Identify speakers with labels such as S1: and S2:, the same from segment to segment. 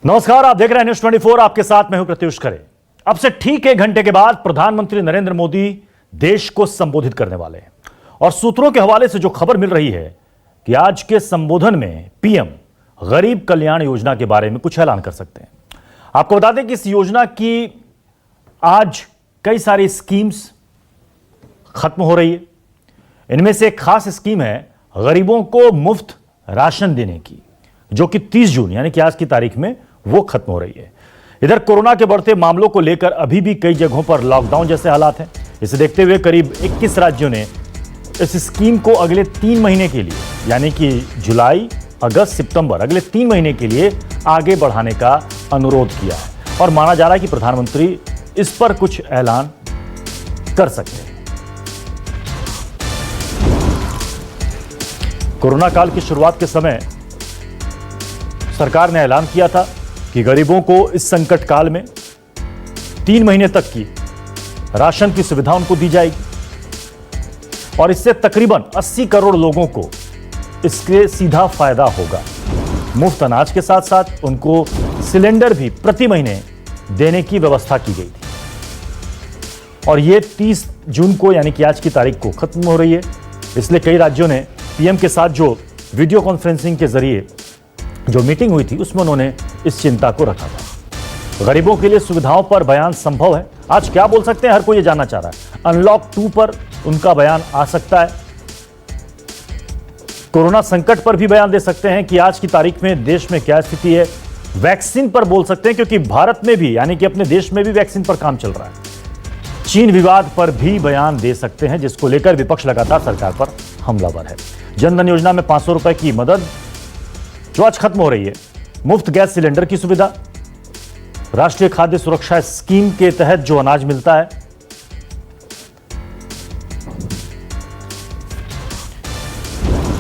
S1: नमस्कार, आप देख रहे हैं न्यूज 24। आपके साथ मैं हूं प्रत्युष खरे। अब से ठीक 1 घंटे के बाद प्रधानमंत्री नरेंद्र मोदी देश को संबोधित करने वाले हैं और सूत्रों के हवाले से जो खबर मिल रही है कि आज के संबोधन में पीएम गरीब कल्याण योजना के बारे में कुछ ऐलान कर सकते हैं। आपको बता दें कि इस योजना की आज कई सारी स्कीम्स खत्म हो रही है। इनमें से एक खास स्कीम है गरीबों को मुफ्त राशन देने की, जो कि 30 जून यानी कि आज की तारीख में वो खत्म हो रही है। इधर कोरोना के बढ़ते मामलों को लेकर अभी भी कई जगहों पर लॉकडाउन जैसे हालात हैं। इसे देखते हुए करीब 21 राज्यों ने इस स्कीम को अगले 3 महीने के लिए यानी कि जुलाई, अगस्त, सितंबर, अगले 3 महीने के लिए आगे बढ़ाने का अनुरोध किया है और माना जा रहा है कि प्रधानमंत्री इस पर कुछ ऐलान कर सकते हैं। कोरोना काल की शुरुआत के समय सरकार ने ऐलान किया था कि गरीबों को इस संकट काल में 3 महीने तक की राशन की सुविधा उनको दी जाएगी और इससे तकरीबन 80 करोड़ लोगों को इसके सीधा फायदा होगा। मुफ्त अनाज के साथ साथ उनको सिलेंडर भी प्रति महीने देने की व्यवस्था की गई थी और यह 30 जून को यानी कि आज की तारीख को खत्म हो रही है। इसलिए कई राज्यों ने पीएम के साथ जो वीडियो कॉन्फ्रेंसिंग के जरिए जो मीटिंग हुई थी उसमें उन्होंने इस चिंता को रखा था। गरीबों के लिए सुविधाओं पर बयान संभव है। आज क्या बोल सकते हैं, हर कोई ये जानना चाह रहा है। अनलॉक 2 पर उनका बयान आ सकता है। कोरोना संकट पर भी बयान दे सकते हैं कि आज की तारीख में देश में क्या स्थिति है। वैक्सीन पर बोल सकते हैं क्योंकि भारत में भी यानी कि अपने देश में भी वैक्सीन पर काम चल रहा है। चीन विवाद पर भी बयान दे सकते हैं, जिसको लेकर विपक्ष लगातार सरकार पर हमलावर है। जनधन योजना में 500 रुपए की मदद जो आज खत्म हो रही है, मुफ्त गैस सिलेंडर की सुविधा, राष्ट्रीय खाद्य सुरक्षा स्कीम के तहत जो अनाज मिलता है,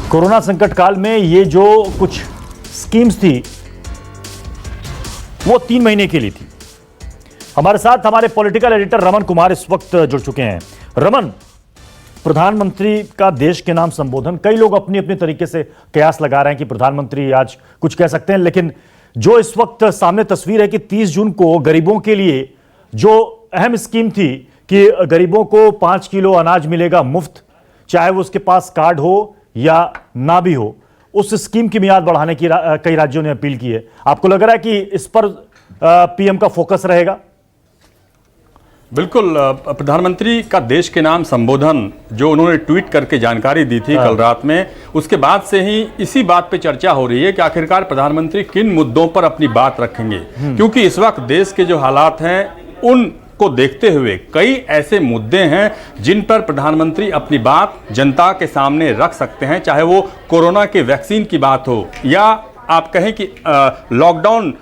S1: कोरोना संकट काल में ये जो कुछ स्कीम्स थी वो 3 महीने के लिए थी। हमारे साथ हमारे पॉलिटिकल एडिटर रमन कुमार इस वक्त जुड़ चुके हैं। रमन, प्रधानमंत्री का देश के नाम संबोधन, कई लोग अपनी अपनी तरीके से कयास लगा रहे हैं कि प्रधानमंत्री आज कुछ कह सकते हैं, लेकिन जो इस वक्त सामने तस्वीर है कि 30 जून को गरीबों के लिए जो अहम स्कीम थी कि गरीबों को 5 किलो अनाज मिलेगा मुफ्त, चाहे वो उसके पास कार्ड हो या ना भी हो, उस स्कीम की मियाद बढ़ाने की कई राज्यों ने अपील की है। आपको लग रहा है कि इस पर पीएम का फोकस रहेगा?
S2: बिल्कुल, प्रधानमंत्री का देश के नाम संबोधन जो उन्होंने ट्वीट करके जानकारी दी थी कल रात में, उसके बाद से ही इसी बात पे चर्चा हो रही है कि आखिरकार प्रधानमंत्री किन मुद्दों पर अपनी बात रखेंगे। क्योंकि इस वक्त देश के जो हालात हैं उनको देखते हुए कई ऐसे मुद्दे हैं जिन पर प्रधानमंत्री अपनी बात जनता के सामने रख सकते हैं, चाहे वो कोरोना के वैक्सीन की बात हो या आप कहें कि लॉकडाउन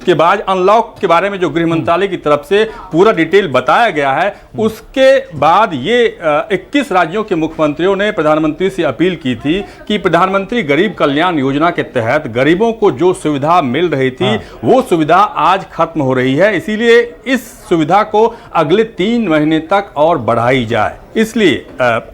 S2: के बाद अनलॉक के बारे में जो गृह मंत्रालय की तरफ से पूरा डिटेल बताया गया है, उसके बाद ये 21 राज्यों के मुख्यमंत्रियों ने प्रधानमंत्री से अपील की थी कि प्रधानमंत्री गरीब कल्याण योजना के तहत गरीबों को जो सुविधा मिल रही थी वो सुविधा आज खत्म हो रही है, इसीलिए इस सुविधा को अगले 3 महीने तक और बढ़ाई जाए। इसलिए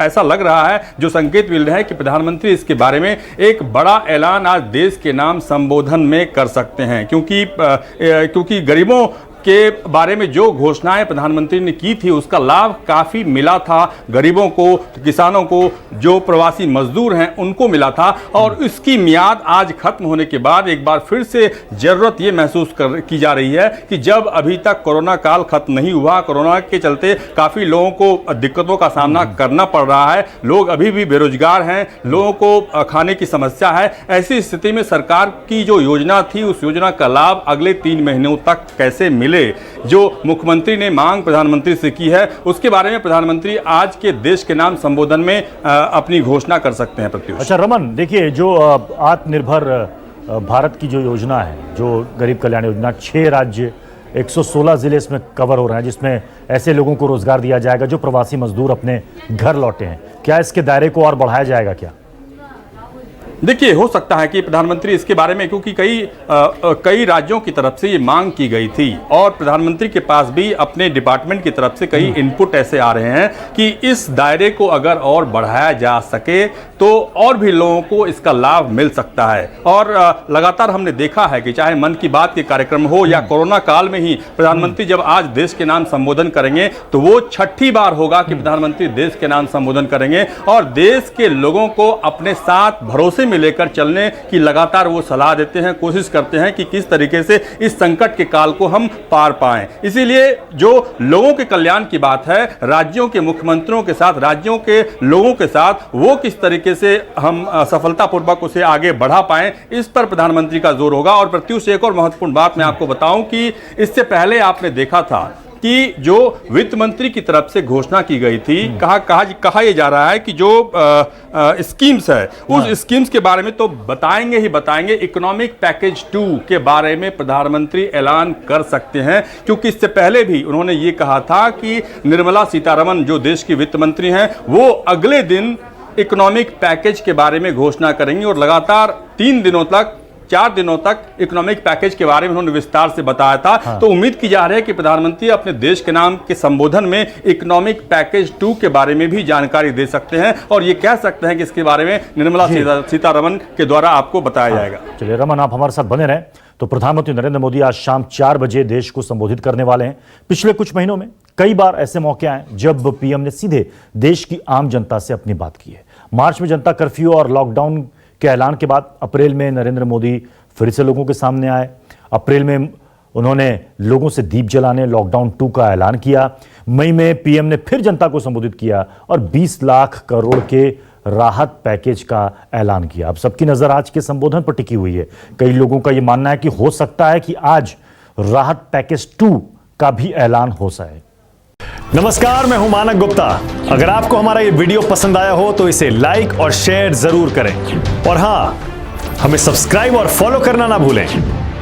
S2: ऐसा लग रहा है, जो संकेत मिल रहे हैं कि प्रधानमंत्री इसके बारे में एक बड़ा ऐलान आज देश के नाम संबोधन में कर सकते हैं, क्योंकि गरीबों के बारे में जो घोषणाएं प्रधानमंत्री ने की थी उसका लाभ काफ़ी मिला था गरीबों को, किसानों को, जो प्रवासी मजदूर हैं उनको मिला था और इसकी मियाद आज खत्म होने के बाद एक बार फिर से ज़रूरत ये महसूस की जा रही है कि जब अभी तक कोरोना काल खत्म नहीं हुआ, कोरोना के चलते काफ़ी लोगों को दिक्कतों का सामना करना पड़ रहा है, लोग अभी भी बेरोजगार हैं, लोगों को खाने की समस्या है। ऐसी स्थिति में सरकार की जो योजना थी उस योजना का लाभ अगले 3 महीनों तक कैसे मिले, जो मुख्यमंत्री ने मांग प्रधानमंत्री से की है, उसके बारे में प्रधानमंत्री आज के देश के नाम संबोधन में अपनी घोषणा कर सकते हैं। प्रत्युष।
S1: अच्छा रमन, देखिए जो आत्मनिर्भर भारत की जो योजना है, जो गरीब कल्याण योजना, 6 राज्य 116 जिले इसमें कवर हो रहे हैं, जिसमें ऐसे लोगों को रोजगार दिया जाएगा जो प्रवासी मजदूर अपने घर लौटे हैं। क्या इसके दायरे को और बढ़ाया जाएगा क्या?
S2: देखिए, हो सकता है कि प्रधानमंत्री इसके बारे में, क्योंकि कई राज्यों की तरफ से ये मांग की गई थी और प्रधानमंत्री के पास भी अपने डिपार्टमेंट की तरफ से कई इनपुट ऐसे आ रहे हैं कि इस दायरे को अगर और बढ़ाया जा सके तो और भी लोगों को इसका लाभ मिल सकता है। और लगातार हमने देखा है कि चाहे मन की बात के कार्यक्रम हो या कोरोना काल में ही प्रधानमंत्री जब आज देश के नाम संबोधन करेंगे तो वो छठी बार होगा कि प्रधानमंत्री देश के नाम संबोधन करेंगे और देश के लोगों को अपने साथ भरोसे में लेकर चलने की लगातार वो सलाह देते हैं, कोशिश करते हैं कि किस तरीके से इस संकट के काल को हम पार पाएं। इसीलिए जो लोगों के कल्याण की बात है, राज्यों के मुख्यमंत्रियों के साथ, राज्यों के लोगों के साथ वो किस तरीके से हम सफलतापूर्वक उसे आगे बढ़ा पाएं, इस पर प्रधानमंत्री का जोर होगा। और प्रत्युष, एक और महत्वपूर्ण बात मैं आपको बताऊं कि इससे पहले आपने देखा था कि जो वित्त मंत्री की तरफ से घोषणा की गई थी, कहा यह जा रहा है कि जो स्कीम्स है उस स्कीम्स के बारे में तो बताएंगे ही बताएंगे, इकोनॉमिक पैकेज 2 के बारे में प्रधानमंत्री ऐलान कर सकते हैं। क्योंकि इससे पहले भी उन्होंने ये कहा था कि निर्मला सीतारमण जो देश की वित्त मंत्री हैं वो अगले दिन इकोनॉमिक पैकेज के बारे में घोषणा करेंगी और लगातार 4 दिनों तक इकोनॉमिक पैकेज के बारे में उन्होंने विस्तार से बताया था। तो उम्मीद की जा रही है कि प्रधानमंत्री अपने देश के नाम के संबोधन में इकोनॉमिक पैकेज 2 के बारे में भी जानकारी दे सकते हैं और ये कह सकते हैं कि इसके बारे में निर्मला सीतारमण के द्वारा आपको बताया जाएगा।
S1: चलिए रमन, आप हमारे साथ बने रहें। तो प्रधानमंत्री नरेंद्र मोदी आज शाम 4 बजे देश को संबोधित करने वाले हैं। पिछले कुछ महीनों में कई बार ऐसे मौके आए जब पीएम ने सीधे देश की आम जनता से अपनी बात की है। मार्च में जनता कर्फ्यू और लॉकडाउन के ऐलान के बाद अप्रैल में नरेंद्र मोदी फिर से लोगों के सामने आए। अप्रैल में उन्होंने लोगों से दीप जलाने लॉकडाउन 2 का ऐलान किया। मई में पीएम ने फिर जनता को संबोधित किया और 20 लाख करोड़ के राहत पैकेज का ऐलान किया। अब सबकी नजर आज के संबोधन पर टिकी हुई है। कई लोगों का यह मानना है कि हो सकता है कि आज राहत पैकेज 2 का भी ऐलान हो जाए।
S3: नमस्कार, मैं हूं मानक गुप्ता। अगर आपको हमारा ये वीडियो पसंद आया हो तो इसे लाइक और शेयर जरूर करें और हां, हमें सब्सक्राइब और फॉलो करना ना भूलें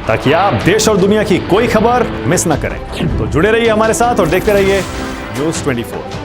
S3: ताकि आप देश और दुनिया की कोई खबर मिस ना करें। तो जुड़े रहिए हमारे साथ और देखते रहिए न्यूज़ 24।